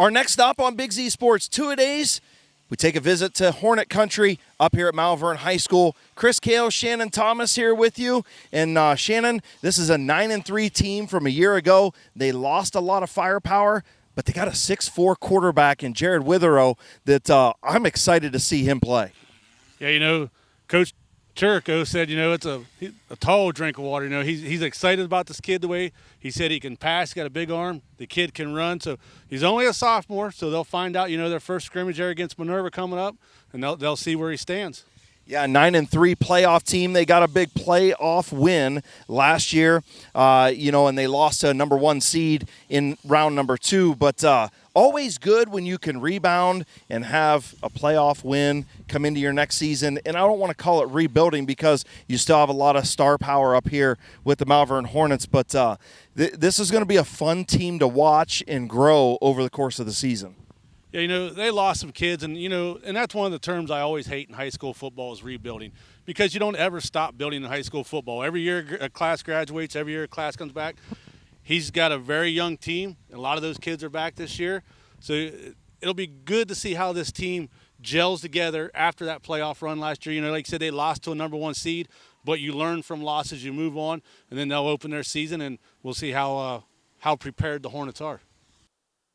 Our next stop on Big Z Sports Two-A-Days, we take a visit to Hornet Country up here at Malvern High School. Chris, Kail, Shannon Thomas here with you. And Shannon, this is a 9-3 team from a year ago. They lost a lot of firepower, but they got a 6'4" quarterback in Jared Witherow that I'm excited to see him play. Yeah, Coach Chiurco said, it's a tall drink of water. He's excited about this kid the way he said he can pass. He's got a big arm. The kid can run. So he's only a sophomore, so they'll find out, their first scrimmage there against Minerva coming up, and they'll see where he stands. Yeah, 9-3 playoff team. They got a big playoff win last year, and they lost to a number 1 seed in round number 2. But always good when you can rebound and have a playoff win come into your next season. And I don't want to call it rebuilding because you still have a lot of star power up here with the Malvern Hornets. But this is going to be a fun team to watch and grow over the course of the season. Yeah, they lost some kids, and that's one of the terms I always hate in high school football is rebuilding, because you don't ever stop building in high school football. Every year a class graduates, every year a class comes back. He's got a very young team, and a lot of those kids are back this year. So it'll be good to see how this team gels together after that playoff run last year. Like you said, they lost to a number 1 seed, but you learn from losses, you move on, and then they'll open their season, and we'll see how prepared the Hornets are.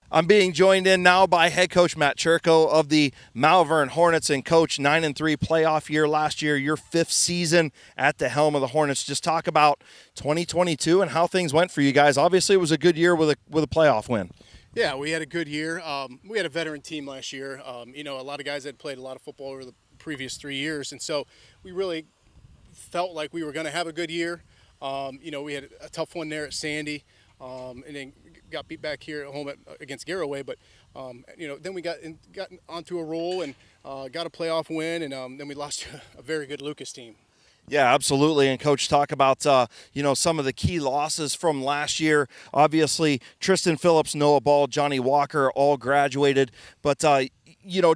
I'm being joined in now by head coach Matt Chiurco of the Malvern Hornets, and coach, 9-3 playoff year last year, your 5th season at the helm of the Hornets. Just talk about 2022 and how things went for you guys. Obviously, it was a good year with a playoff win. Yeah, we had a good year. We had a veteran team last year. A lot of guys had played a lot of football over the previous 3 years, and so we really felt like we were going to have a good year. We had a tough one there at Sandy, and then got beat back here at home against Garroway, but then we got onto a roll and got a playoff win, and then we lost to a very good Lucas team. Yeah, absolutely. And Coach, talk about some of the key losses from last year. Obviously, Tristan Phillips, Noah Ball, Johnny Walker all graduated, but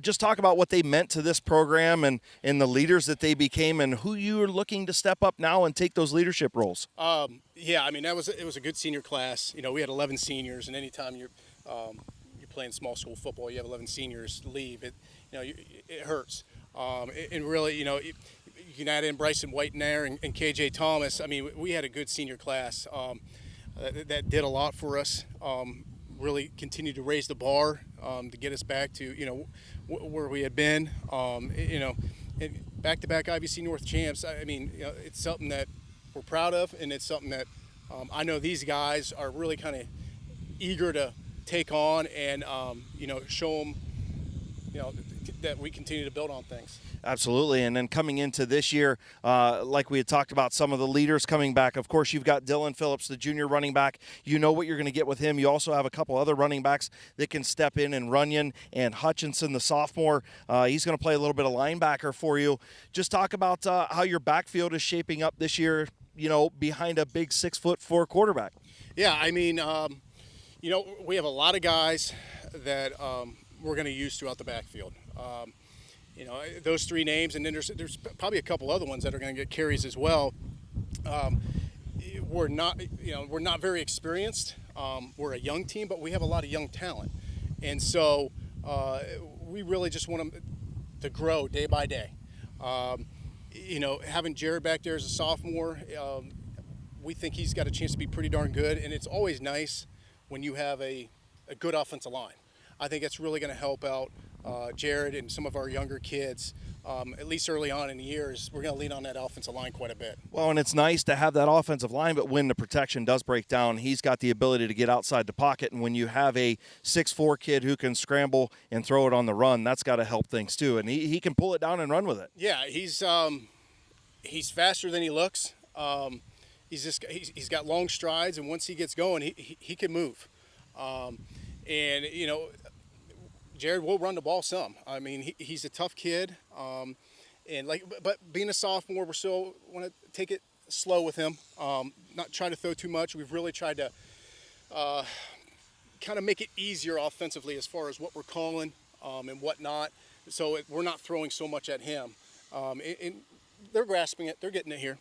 just talk about what they meant to this program and the leaders that they became, and who you are looking to step up now and take those leadership roles. It was a good senior class. We had 11 seniors, and anytime you're playing small school football, you have 11 seniors leave. It hurts. And really, you can add in Bryson White in there and KJ Thomas. We had a good senior class that did a lot for us. Really continued to raise the bar to get us back to where we had been. Back-to-back IBC North champs. It's something that we're proud of, and it's something that I know these guys are really kind of eager to take on and show them that we continue to build on things. Absolutely. And then coming into this year, like we had talked about, some of the leaders coming back. Of course, you've got Dylan Phillips, the junior running back. You know what you're going to get with him. You also have a couple other running backs that can step in, and Runyon and Hutchinson, the sophomore. He's going to play a little bit of linebacker for you. Just talk about how your backfield is shaping up this year, behind a big 6'4" quarterback. Yeah, we have a lot of guys that we're going to use throughout the backfield. Those 3 names, and then there's probably a couple other ones that are going to get carries as well. We're not very experienced. We're a young team, but we have a lot of young talent, and so we really just want them to grow day by day. Having Jared back there as a sophomore, we think he's got a chance to be pretty darn good, and it's always nice when you have a good offensive line. I think it's really going to help out Jared and some of our younger kids, at least early on in the years. We're going to lean on that offensive line quite a bit. Well, and it's nice to have that offensive line, but when the protection does break down, he's got the ability to get outside the pocket. And when you have a 6'4" kid who can scramble and throw it on the run, that's got to help things too. And he can pull it down and run with it. Yeah, he's faster than he looks. He's got long strides, and once he gets going, he can move. Jared will run the ball some. He's a tough kid, but being a sophomore, we still want to take it slow with him. Not try to throw too much. We've really tried to kind of make it easier offensively as far as what we're calling and whatnot. So we're not throwing so much at him. And they're grasping it. They're getting it here.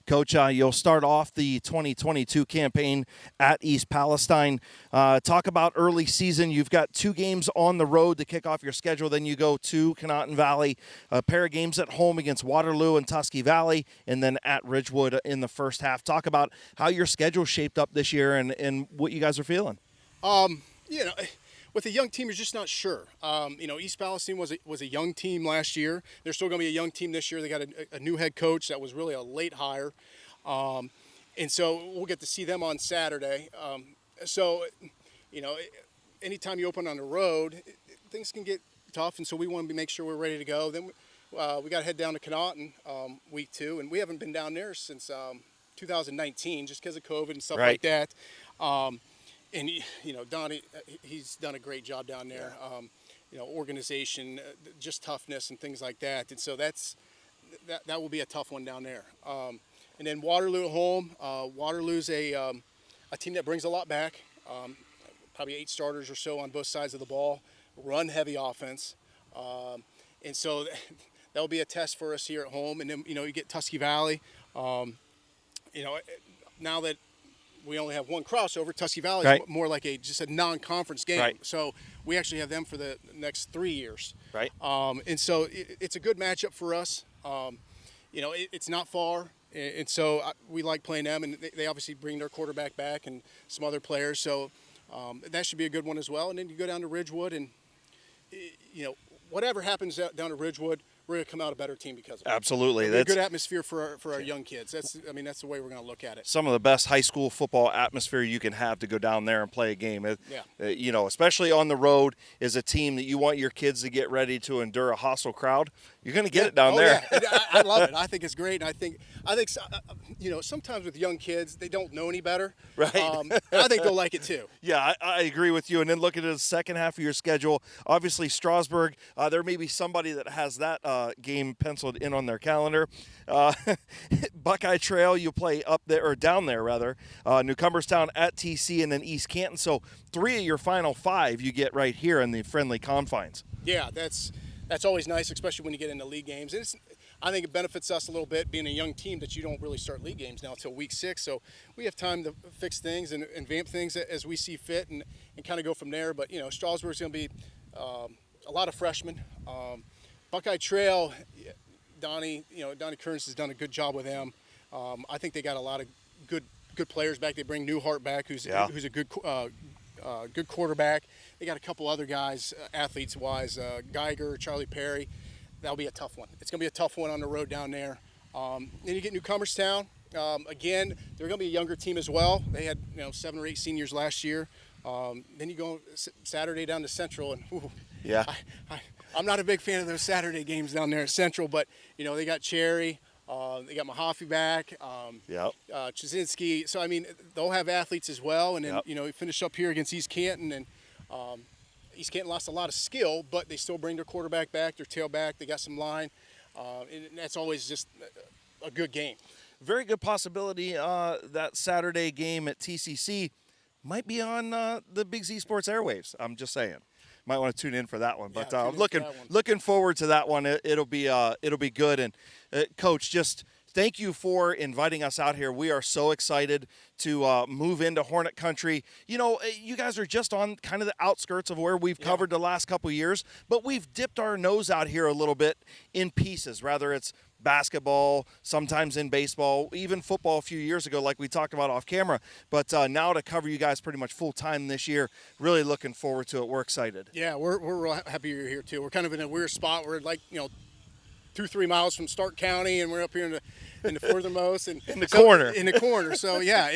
Coach, you'll start off the 2022 campaign at East Palestine. Talk about early season. You've got 2 games on the road to kick off your schedule. Then you go to Conotton Valley, a pair of games at home against Waterloo and Tusky Valley, and then at Ridgewood in the first half. Talk about how your schedule shaped up this year and what you guys are feeling. You know, with a young team, you're just not sure. You know, East Palestine was a young team last year. They're still going to be a young team this year. They got a new head coach that was really a late hire. And so we'll get to see them on Saturday. So, you know, anytime you open on the road, things can get tough. And so we want to make sure we're ready to go. Then we got to head down to Conotton week 2. And we haven't been down there since 2019 just because of COVID and stuff like that. And, you know, Donnie, he's done a great job down there. You know, organization, just toughness and things like that. And so that will be a tough one down there. And then Waterloo at home. Waterloo's a team that brings a lot back. Probably 8 starters or so on both sides of the ball. Run-heavy offense. And so that'll be a test for us here at home. And then, you know, you get Tusky Valley. You know, now that we only have one crossover, Tusky Valley is more like just a non-conference game. So we actually have them for the next 3 years. And so it's a good matchup for us. You know, it's not far. And so we like playing them. And they obviously bring their quarterback back and some other players. So that should be a good one as well. And then you go down to Ridgewood. And, you know, whatever happens down to Ridgewood, we're going to come out a better team because of it. Absolutely. That's a good atmosphere for our young kids. That's the way we're going to look at it. Some of the best high school football atmosphere you can have to go down there and play a game. You know, especially on the road, is a team that you want your kids to get ready to endure a hostile crowd. You're going to get it down there. Yeah. I love it. I think it's great. And I think you know, sometimes with young kids, they don't know any better. And I think they'll like it too. Yeah, I agree with you. And then looking at the second half of your schedule, obviously Strasburg, there may be somebody that has that game penciled in on their calendar. Buckeye Trail, you play up there, or down there rather. New Cumberstown at TC, and then East Canton. So 3 of your final 5 you get right here in the friendly confines. Yeah, that's always nice, especially when you get into league games. And I think it benefits us a little bit being a young team that you don't really start league games now until week 6. So we have time to fix things and vamp things as we see fit and kind of go from there. But, you know, Strasburg's going to be a lot of freshmen. Buckeye Trail, Donnie Kearns has done a good job with them. I think they got a lot of good players back. They bring Newhart back, who's a good quarterback. They got a couple other guys, athletes-wise, Geiger, Charlie Perry. That'll be a tough one. It's going to be a tough one on the road down there. Then you get New Cumberstown. Again, they're going to be a younger team as well. They had 7 or 8 seniors last year. Then you go Saturday down to Central, and I'm not a big fan of those Saturday games down there at Central, but they got Cherry. They got Mahaffey back, Chazinski. So, I mean, they'll have athletes as well. And then, we finish up here against East Canton. And East Canton lost a lot of skill, but they still bring their quarterback back, their tailback. They got some line. And that's always just a good game. Very good possibility that Saturday game at TCC might be on the Big Z Sports airwaves. I'm just saying. Might want to tune in for that one, but looking forward to that one. It'll be good. And Coach, just thank you for inviting us out here. We are so excited to move into Hornet country. You guys are just on kind of the outskirts of where we've covered the last couple of years, but we've dipped our nose out here a little bit in pieces. Rather it's basketball, sometimes in baseball, even football a few years ago, like we talked about off camera. But now to cover you guys pretty much full time this year, really looking forward to it. We're excited. Yeah, we're real happy you're here too. We're kind of in a weird spot. We're like 2-3 miles from Stark County, and we're up here in the furthermost and in the corner. So yeah,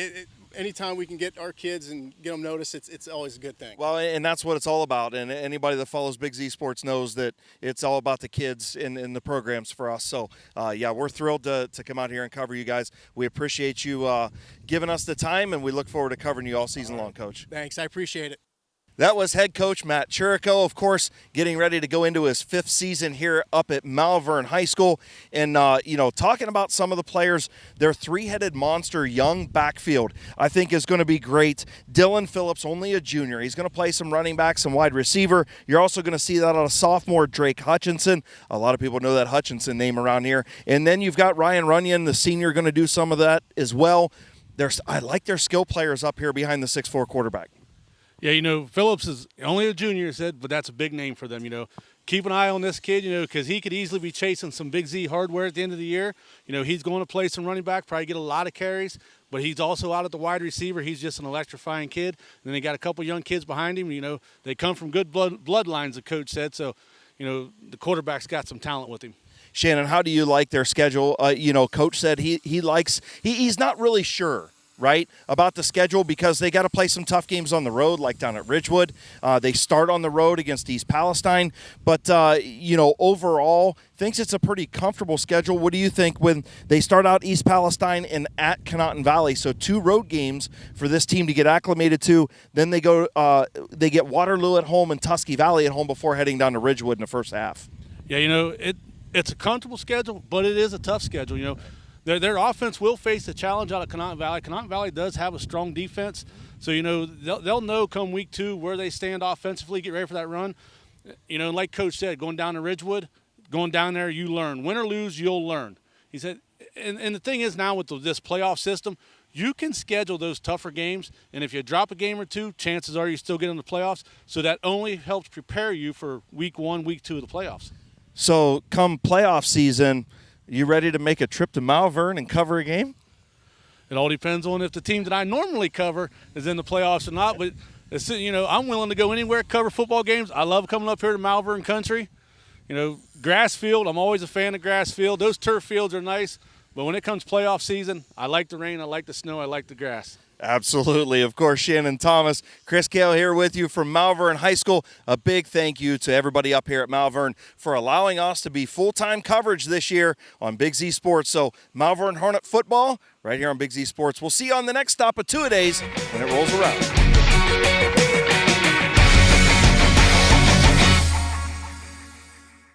anytime we can get our kids and get them noticed, it's always a good thing. Well, and that's what it's all about. And anybody that follows Big Z Sports knows that it's all about the kids in the programs for us. So, we're thrilled to come out here and cover you guys. We appreciate you giving us the time, and we look forward to covering you all season long, Coach. Thanks. I appreciate it. That was head coach Matt Chiurco, of course, getting ready to go into his 5th season here up at Malvern High School. And, talking about some of the players, their 3-headed monster young backfield, I think is going to be great. Dylan Phillips, only a junior. He's going to play some running back, some wide receiver. You're also going to see that on a sophomore, Drake Hutchinson. A lot of people know that Hutchinson name around here. And then you've got Ryan Runyon, the senior, going to do some of that as well. I like their skill players up here behind the 6'4" quarterback. Yeah, Phillips is only a junior, but that's a big name for them, Keep an eye on this kid, because he could easily be chasing some Big Z hardware at the end of the year. He's going to play some running back, probably get a lot of carries, but he's also out at the wide receiver. He's just an electrifying kid. And then they got a couple young kids behind him. They come from good bloodlines, the coach said. So, the quarterback's got some talent with him. Shannon, how do you like their schedule? Coach said he's not really sure, right, about the schedule because they got to play some tough games on the road, like down at Ridgewood. They start on the road against East Palestine. But, overall, thinks it's a pretty comfortable schedule. What do you think when they start out East Palestine and at Conotton Valley? So 2 road games for this team to get acclimated to. Then they they get Waterloo at home and Tusky Valley at home before heading down to Ridgewood in the first half. Yeah, it's a comfortable schedule, but it is a tough schedule, Their offense will face a challenge out of Conotton Valley. Conotton Valley does have a strong defense, so they'll know come week 2 where they stand offensively, get ready for that run. Like Coach said, going down to Ridgewood, going down there, you learn. Win or lose, you'll learn. He said, and the thing is now with this playoff system, you can schedule those tougher games, and if you drop a game or 2, chances are you still get in the playoffs. So that only helps prepare you for week 1, week 2 of the playoffs. So come playoff season, you ready to make a trip to Malvern and cover a game? It all depends on if the team that I normally cover is in the playoffs or not. But, I'm willing to go anywhere, cover football games. I love coming up here to Malvern country. Grass field, I'm always a fan of grass field. Those turf fields are nice. But when it comes playoff season, I like the rain, I like the snow, I like the grass. Absolutely. Of course, Shannon Thomas, Chris Kail here with you from Malvern High School. A big thank you to everybody up here at Malvern for allowing us to be full-time coverage this year on Big Z Sports. So Malvern Hornet football right here on Big Z Sports. We'll see you on the next stop of 2-a-days when it rolls around.